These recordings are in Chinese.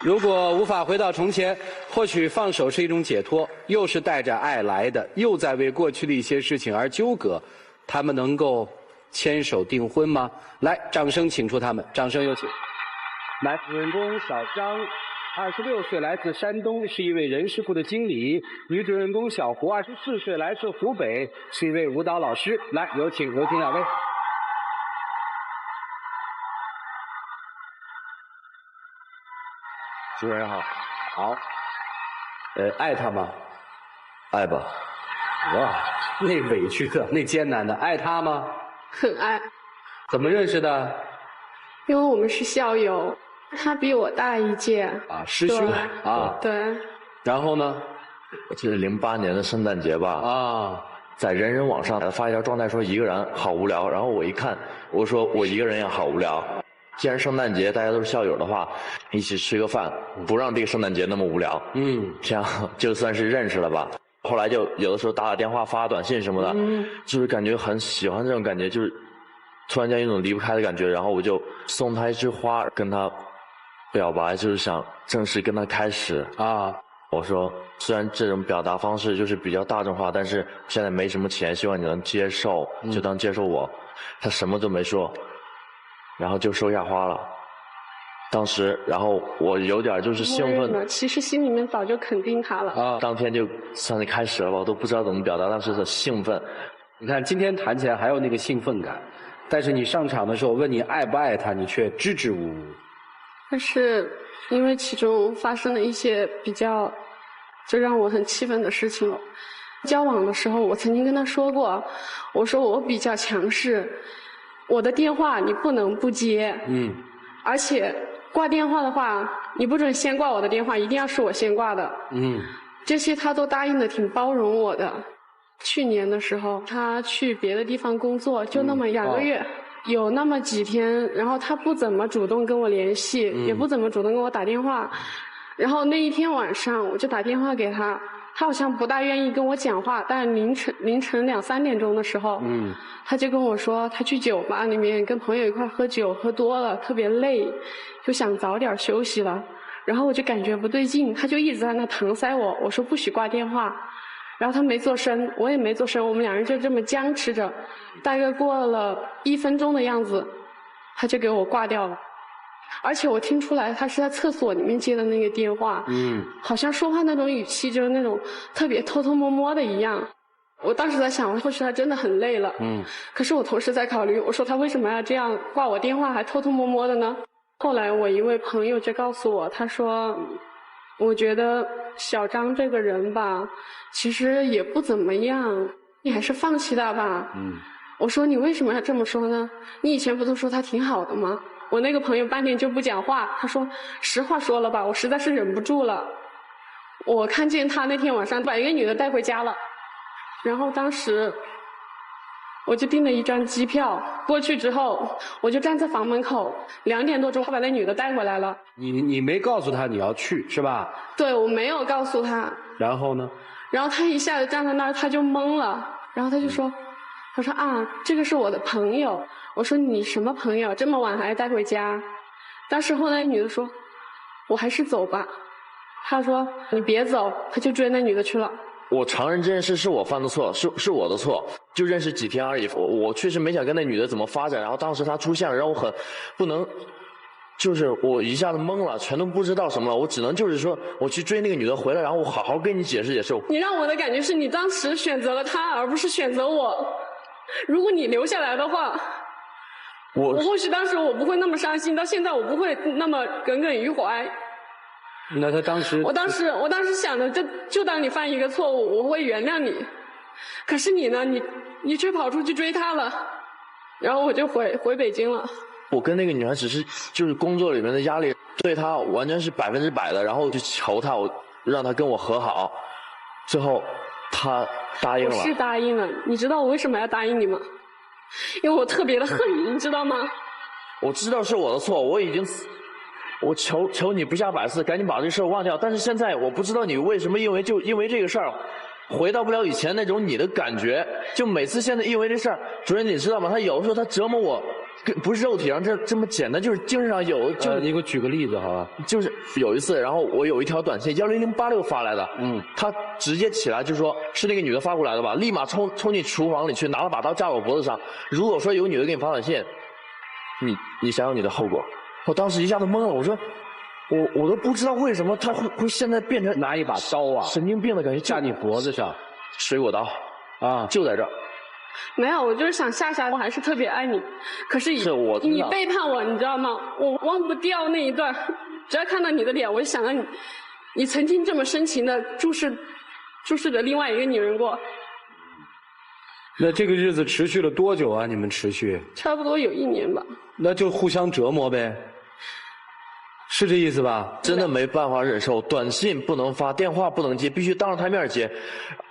如果无法回到从前，或许放手是一种解脱，又是带着爱来的，又在为过去的一些事情而纠葛。他们能够牵手订婚吗？来，掌声请出他们，掌声有请。来，主人公小张，26岁，来自山东，是一位人事部的经理；女主人公小胡，24岁，来自湖北，是一位舞蹈老师。来，有请两位。主任好。好。爱他吗？爱吧。哇，那委屈的，那艰难的，爱他吗？很爱。怎么认识的？因为我们是校友，他比我大一届。啊，师兄啊。对。然后呢？我记得08年的圣诞节吧。啊。在人人网上发一条状态说一个人好无聊，然后我一看，我说我一个人也好无聊。既然圣诞节大家都是校友的话，一起吃个饭，不让这个圣诞节那么无聊。这样就算是认识了吧。后来就有的时候打电话、发短信什么的，就是感觉很喜欢这种感觉，就是突然间有一种离不开的感觉。然后我就送他一枝花，跟他表白，就是想正式跟他开始啊。我说虽然这种表达方式就是比较大众化，但是现在没什么钱，希望你能接受，就当接受我。他什么都没说。然后就收下花了，当时，然后我有点就是兴奋，其实心里面早就肯定他了啊。当天就算是开始了吧，我都不知道怎么表达当时的兴奋。你看今天谈起来还有那个兴奋感，但是你上场的时候问你爱不爱他，你却支支吾吾。但是因为其中发生了一些比较就让我很气愤的事情。交往的时候我曾经跟他说过，我说我比较强势，我的电话你不能不接，而且挂电话的话，你不准先挂我的电话，一定要是我先挂的。这些他都答应的挺包容我的。去年的时候，他去别的地方工作，就那么2个月，有那么几天，然后他不怎么主动跟我联系，也不怎么主动跟我打电话。然后那一天晚上，我就打电话给他。他好像不大愿意跟我讲话，但凌晨2、3点钟的时候，他就跟我说他去酒吧里面跟朋友一块喝酒，喝多了特别累，就想早点休息了。然后我就感觉不对劲，他就一直在那搪塞我，我说不许挂电话，然后他没做声，我也没做声，我们2人就这么僵持着，大概过了1分钟的样子，他就给我挂掉了。而且我听出来他是在厕所里面接的那个电话，好像说话那种语气就是那种特别偷偷摸摸的一样。我当时在想，或许他真的很累了，可是我同时在考虑，我说他为什么要这样挂我电话还偷偷摸摸的呢？后来我一位朋友就告诉我，他说我觉得小张这个人吧，其实也不怎么样，你还是放弃他吧。我说你为什么要这么说呢？你以前不都说他挺好的吗？我那个朋友半天就不讲话，他说实话说了吧，我实在是忍不住了。我看见他那天晚上把一个女的带回家了，然后当时我就订了一张机票过去之后，我就站在房门口，2点多钟他把那女的带回来了。你没告诉他你要去是吧？对，我没有告诉他。然后呢？然后他一下子站在那儿，他就懵了，然后他就说他说啊，这个是我的朋友。我说你什么朋友，这么晚还带回家？当时后来女的说我还是走吧。他说你别走，他就追那女的去了。我承认这件事是我犯的错，是我的错，就认识几天而已。我确实没想跟那女的怎么发展，然后当时她出现了，让我很不能，就是我一下子懵了，全都不知道什么了。我只能就是说我去追那个女的回来，然后我好好跟你解释解释。你让我的感觉是你当时选择了她，而不是选择我。如果你留下来的话，我或许当时我不会那么伤心，到现在我不会那么耿耿于怀。那他当时，我当时想的就当你犯一个错误，我会原谅你。可是你呢？你却跑出去追她了，然后我就回北京了。我跟那个女孩只是就是工作里面的压力，对她完全是100%的，然后就求她，我让她跟我和好，最后她答应了。我是答应了，你知道我为什么要答应你吗？因为我特别的恨你，你知道吗？我知道是我的错，我求你不下百次，赶紧把这事儿忘掉。但是现在我不知道你为什么因为这个事儿，回到不了以前那种你的感觉。就每次现在因为这事儿，主任你知道吗？他有的时候他折磨我，不是肉体上这么简单，就是精神上有。你给我举个例子好吧？就是有一次，然后我有一条短信10086发来的，他直接起来就说是那个女的发过来的吧，立马冲进厨房里去，拿了把刀架我脖子上。如果说有女的给你发短信，你想想你的后果。我当时一下子懵了，我说我都不知道为什么他会现在变成拿一把刀啊，神经病的感觉架你脖子上，水果刀啊，就在这儿。没有，我就是想吓吓，我还是特别爱你。可是你背叛我，你知道吗？我忘不掉那一段，只要看到你的脸，我就想到你曾经这么深情的注视着另外一个女人过。那这个日子持续了多久啊？你们持续？差不多有1年吧。那就互相折磨呗，是这意思吧？真的没办法忍受，短信不能发，电话不能接，必须当着他面接，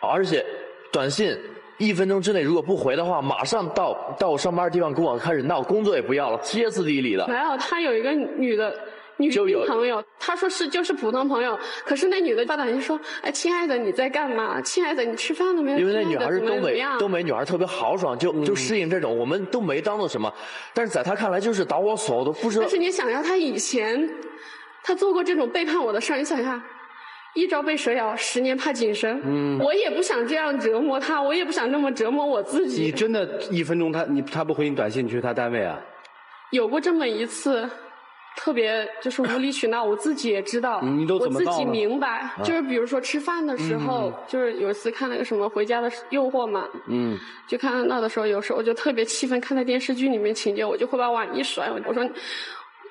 而且短信1分钟之内如果不回的话，马上到我上班的地方跟我开始闹，工作也不要了，歇斯底里的。没有，他有一个女朋友，他说就是普通朋友，可是那女的发短信说：“哎，亲爱的，你在干嘛？亲爱的，你吃饭了没有？”因为那女孩是东北女孩，特别豪爽，就适应这种，我们都没当做什么，但是在她看来就是导火索，我都不知道。但是你想要他以前，他做过这种背叛我的事儿，你想想。1朝被蛇咬，10年怕井绳。我也不想这样折磨他，我也不想这么折磨我自己。你真的1分钟他不回你短信，你去他单位啊？有过这么一次，特别就是无理取闹，我自己也知道。你都怎么闹呢？我自己明白，就是比如说吃饭的时候，就是有一次看那个什么《回家的诱惑》嘛，就看到的时候，有时候我就特别气愤，看在电视剧里面情节，我就会把碗一甩，我说。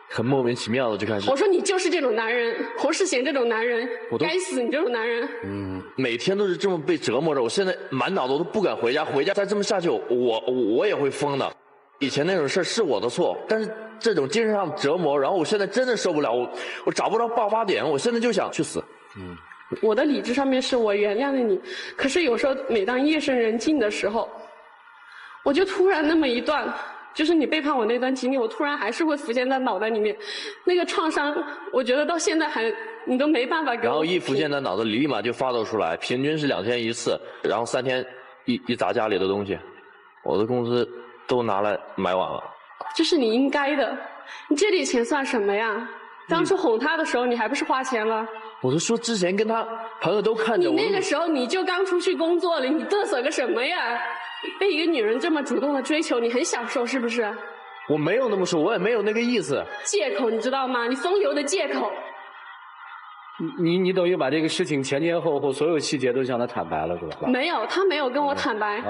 很莫名其妙的就开始。我说你就是这种男人，侯世贤这种男人，该死你这种男人。每天都是这么被折磨着，我现在满脑子都不敢回家，再这么下去，我也会疯的。以前那种事是我的错，但是这种精神上的折磨，然后我现在真的受不了，我找不着爆发点，我现在就想去死。我的理智上面是我原谅了你，可是有时候每当夜深人静的时候，我就突然那么一段。就是你背叛我那段经历，我突然还是会浮现在脑袋里面，那个创伤，我觉得到现在你都没办法给我。然后一浮现在脑子里，立马就发作出来，平均是2天1次，然后3天一砸家里的东西，我的工资都拿来买碗了。这是你应该的，你这点钱算什么呀？当初哄他的时候，你还不是花钱了？我都说之前跟他朋友都看着我。你那个时候你就刚出去工作了，你嘚瑟个什么呀？被一个女人这么主动的追求，你很享受是不是？我没有那么说，我也没有那个意思。借口你知道吗？你风流的借口。你等于把这个事情前前后后所有细节都向他坦白了是吧？没有，他没有跟我坦白。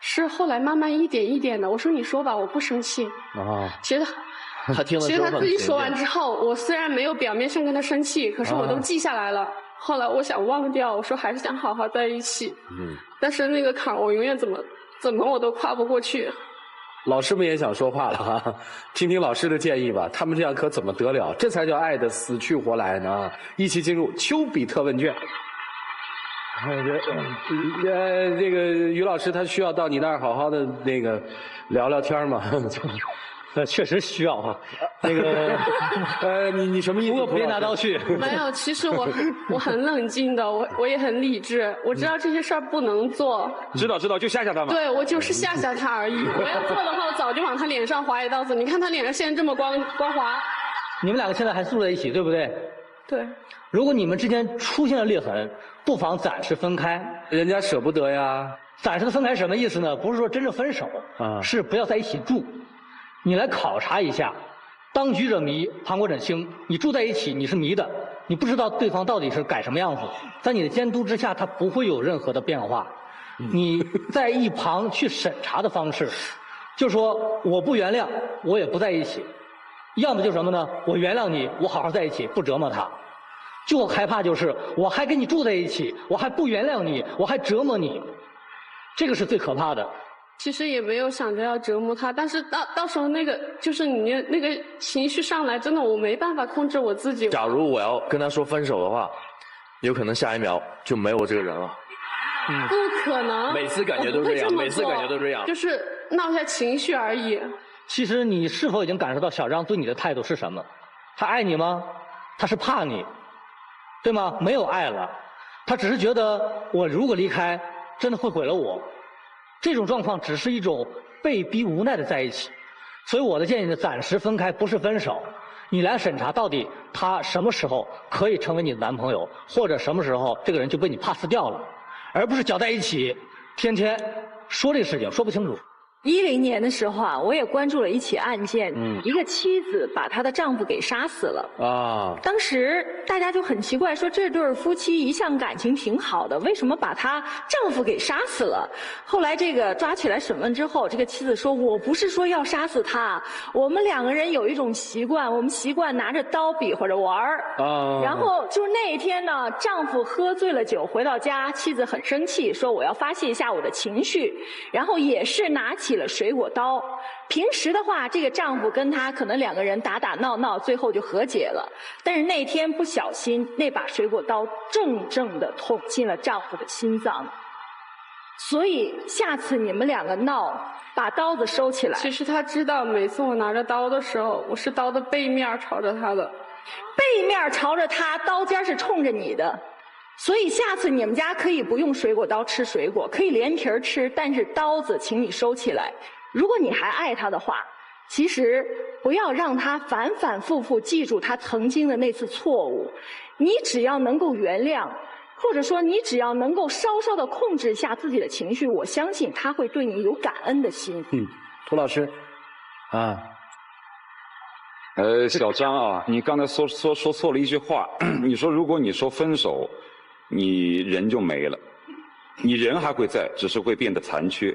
是后来慢慢一点一点的。我说你说吧，我不生气。其实他听了之后，其实他自己说完之后，我虽然没有表面上跟他生气，可是我都记下来了。后来我想忘掉，我说还是想好好在一起。但是那个坎我永远怎么我都跨不过去。老师们也想说话了哈，听听老师的建议吧。他们这样可怎么得了？这才叫爱的死去活来呢！一起进入丘比特问卷。这个于老师他需要到你那儿好好的那个聊聊天吗？确实需要哈。那个你什么意思？不过别拿刀去。没有，其实我很冷静的，我也很理智，我知道这些事儿不能做。知道，就吓吓他嘛。对，我就是吓吓他而已。我要做的话，我早就往他脸上划一刀子。你看他脸上现在这么光滑。你们两个现在还住在一起，对不对？对。如果你们之间出现了裂痕，不妨暂时分开。人家舍不得呀。暂时的分开什么意思呢？不是说真正分手，是不要在一起住。你来考察一下，当局者迷，旁观者清。你住在一起，你是迷的，你不知道对方到底是改什么样子，在你的监督之下，他不会有任何的变化。你在一旁去审查的方式，就说我不原谅，我也不在一起；要么就是什么呢？我原谅你，我好好在一起，不折磨他。就害怕就是我还跟你住在一起，我还不原谅你，我还折磨你，这个是最可怕的。其实也没有想着要折磨他，但是到时候那个就是你那个情绪上来，真的我没办法控制我自己。假如我要跟他说分手的话，有可能下一秒就没我这个人了。不可能。每次感觉都这样，每次感觉都这样，就是闹一下情绪而已。其实你是否已经感受到小张对你的态度是什么？他爱你吗？他是怕你，对吗？没有爱了，他只是觉得我如果离开，真的会毁了我。这种状况只是一种被逼无奈的在一起。所以我的建议呢，暂时分开，不是分手。你来审查到底他什么时候可以成为你的男朋友，或者什么时候这个人就被你 pass 掉了，而不是搅在一起，天天说这个事情说不清楚。10年的时候啊，我也关注了一起案件，一个妻子把她的丈夫给杀死了。啊，当时大家就很奇怪，说这对夫妻一向感情挺好的，为什么把她丈夫给杀死了？后来这个抓起来审问之后，这个妻子说：“我不是说要杀死他，我们2个人有一种习惯，我们习惯拿着刀比划着玩儿。”然后就那一天呢，丈夫喝醉了酒回到家，妻子很生气，说我要发泄一下我的情绪，然后也是拿起了水果刀。平时的话，这个丈夫跟她可能2个人打打闹闹，最后就和解了。但是那天不小心，那把水果刀正地捅进了丈夫的心脏。所以下次你们2个闹，把刀子收起来。其实他知道，每次我拿着刀的时候，我是刀的背面朝着他的，背面朝着他，刀尖是冲着你的。所以下次你们家可以不用水果刀吃水果，可以连皮儿吃，但是刀子请你收起来。如果你还爱他的话，其实不要让他反反复复记住他曾经的那次错误。你只要能够原谅，或者说你只要能够稍稍的控制一下自己的情绪，我相信他会对你有感恩的心。涂老师，啊。小张啊，你刚才说错了一句话，你说如果你说分手，你人就没了，你人还会在，只是会变得残缺。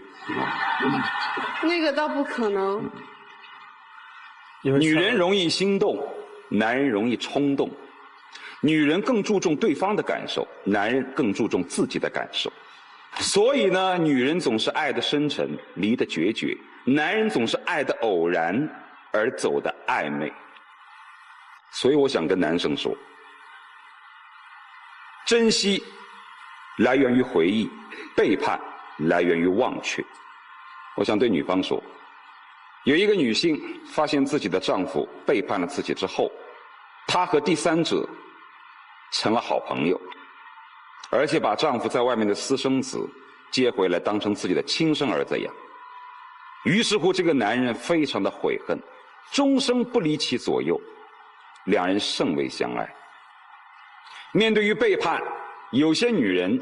那个倒不可能。女人容易心动，男人容易冲动。女人更注重对方的感受，男人更注重自己的感受。所以呢，女人总是爱的深沉，离的决绝；男人总是爱的偶然，而走的暧昧。所以我想跟男生说，珍惜来源于回忆，背叛来源于忘却。我想对女方说，有一个女性发现自己的丈夫背叛了自己之后，她和第三者成了好朋友，而且把丈夫在外面的私生子接回来当成自己的亲生儿子养。于是乎这个男人非常的悔恨，终生不离其左右，两人甚为相爱。面对于背叛，有些女人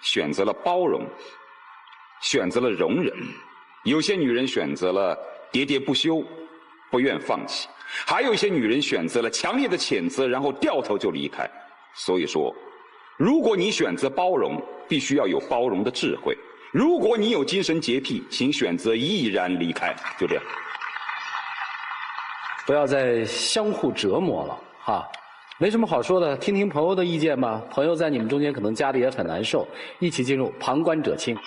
选择了包容，选择了容忍，有些女人选择了喋喋不休，不愿放弃，还有一些女人选择了强烈的谴责，然后掉头就离开。所以说，如果你选择包容，必须要有包容的智慧；如果你有精神洁癖，请选择毅然离开。就这样，不要再相互折磨了哈。没什么好说的，听听朋友的意见吧。朋友在你们中间可能家里也很难受，一起进入旁观者清。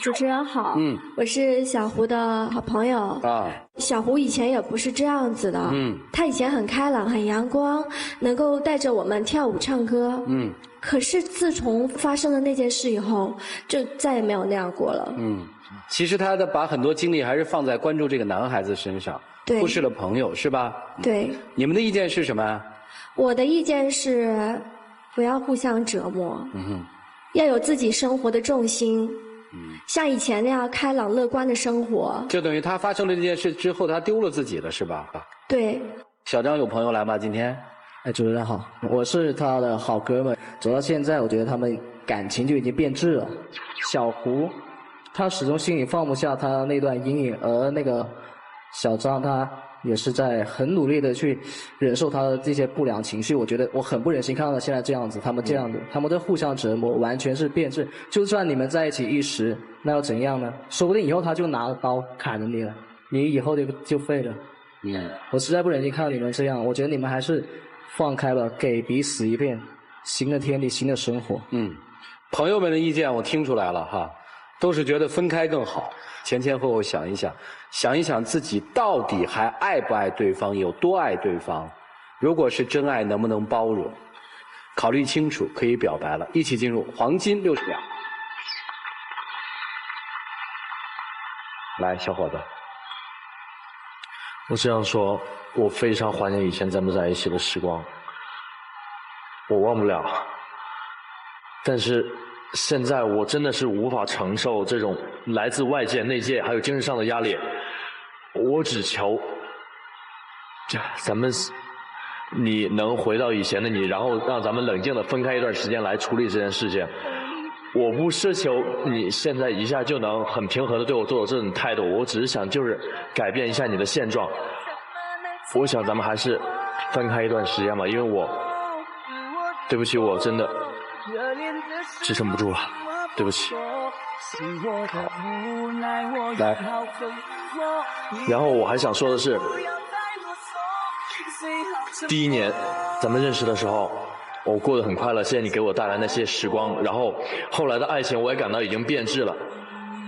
主持人好，我是小胡的好朋友啊。小胡以前也不是这样子的，他以前很开朗、很阳光，能够带着我们跳舞、唱歌，可是自从发生了那件事以后，就再也没有那样过了。其实他把很多精力还是放在关注这个男孩子身上，对，忽视了朋友，是吧？对。你们的意见是什么呀？我的意见是，不要互相折磨，要有自己生活的重心。像以前那样开朗乐观的生活，就等于他发生了这件事之后，他丢了自己了，是吧？对。小张有朋友来吗？今天？主持人好，我是他的好哥们，走到现在，我觉得他们感情就已经变质了。小胡，他始终心里放不下他那段阴影，而那个小张他也是在很努力的去忍受他的这些不良情绪。我觉得我很不忍心看到现在这样子，他们这样子，他们在互相折磨，完全是变质。就算你们在一起一时，那又怎样呢？说不定以后他就拿刀砍了你了，你以后就废了。我实在不忍心看到你们这样，我觉得你们还是放开了，给彼此一片新的天地、新的生活。朋友们的意见我听出来了哈，都是觉得分开更好。前前后后想一想，想一想自己到底还爱不爱对方，有多爱对方。如果是真爱，能不能包容？考虑清楚，可以表白了。一起进入黄金60秒。来，小伙子，我这样说，我非常怀念以前咱们在一起的时光，我忘不了。但是现在我真的是无法承受这种来自外界、内界还有精神上的压力。我只求，你能回到以前的你，然后让咱们冷静的分开一段时间来处理这件事情。我不奢求你现在一下就能很平和的对我做这种态度，我只是想就是改变一下你的现状。我想咱们还是分开一段时间吧，因为对不起，我真的支撑不住了，对不起。来，然后我还想说的是，第一年咱们认识的时候，我过得很快乐，谢谢你给我带来那些时光。然后后来的爱情，我也感到已经变质了。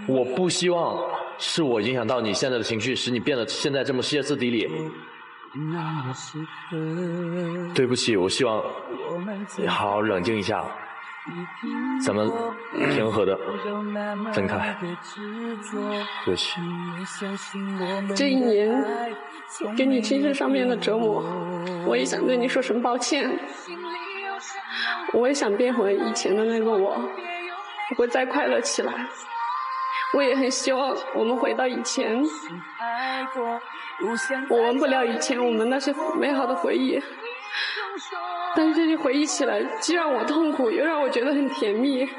我不希望是我影响到你现在的情绪，使你变得现在这么歇斯底里。对不起，我希望你好好冷静一下，咱们平和的分开。对不起。这一年给你精神上面的折磨，我也想对你说声抱歉。我也想变回以前的那个我会再快乐起来。我也很希望我们回到以前，我忘不了以前我们那些美好的回忆，但是这些回忆起来既让我痛苦又让我觉得很甜蜜。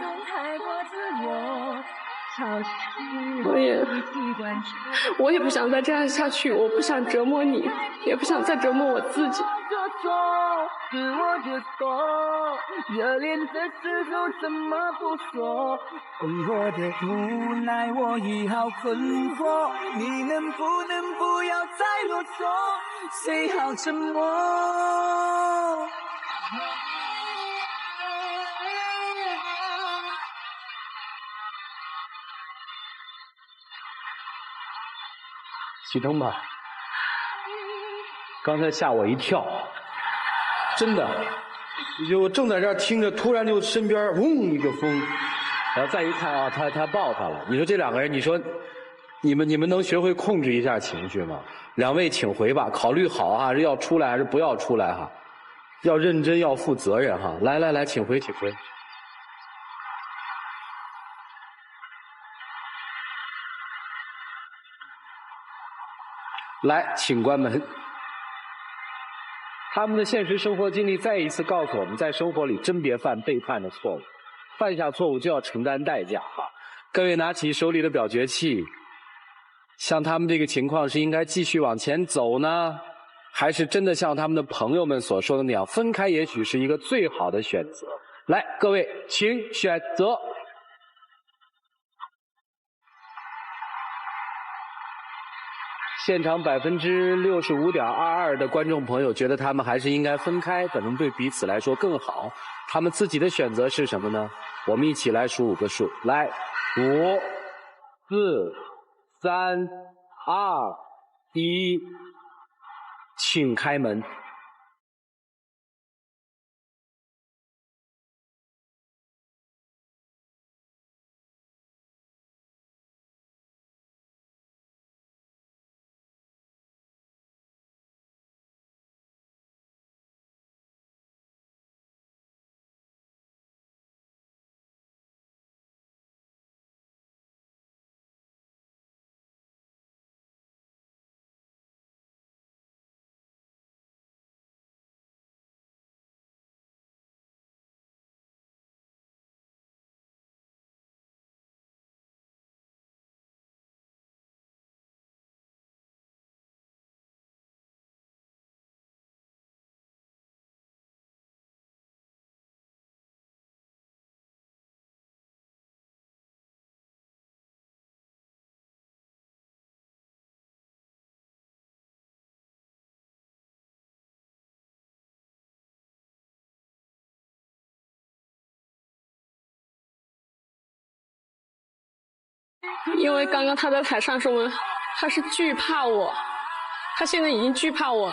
我也不想再这样下去，我不想折磨你，也不想再折磨我自己。是我的错，热恋的时候怎么不说？我的无奈，我已好困惑。你能不能不要再啰嗦？谁好沉默？启程吧。刚才吓我一跳，真的，就正在这儿听着，突然就身边嗡一个风，然后再一看啊，他抱他了。你说这两个人，你说你们能学会控制一下情绪吗？两位请回吧，考虑好啊，是要出来还是不要出来哈？要认真，要负责任哈。来，请回，请回。来，请关门。他们的现实生活经历再一次告诉我们，在生活里真别犯背叛的错误，犯下错误就要承担代价哈。各位拿起手里的表决器，像他们这个情况是应该继续往前走呢，还是真的像他们的朋友们所说的那样，分开也许是一个最好的选择？来，各位请选择。现场65.22%的观众朋友觉得他们还是应该分开，可能对彼此来说更好。他们自己的选择是什么呢？我们一起来数5个数，来，5、4、3、2、1，请开门。因为刚刚他在台上说，他是惧怕我，他现在已经惧怕我。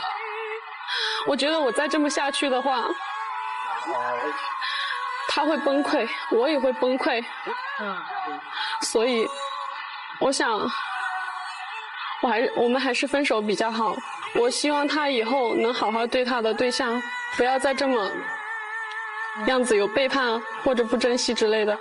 我觉得我再这么下去的话，他会崩溃，我也会崩溃。所以，我想，我们还是分手比较好。我希望他以后能好好对他的对象，不要再这么样子有背叛或者不珍惜之类的。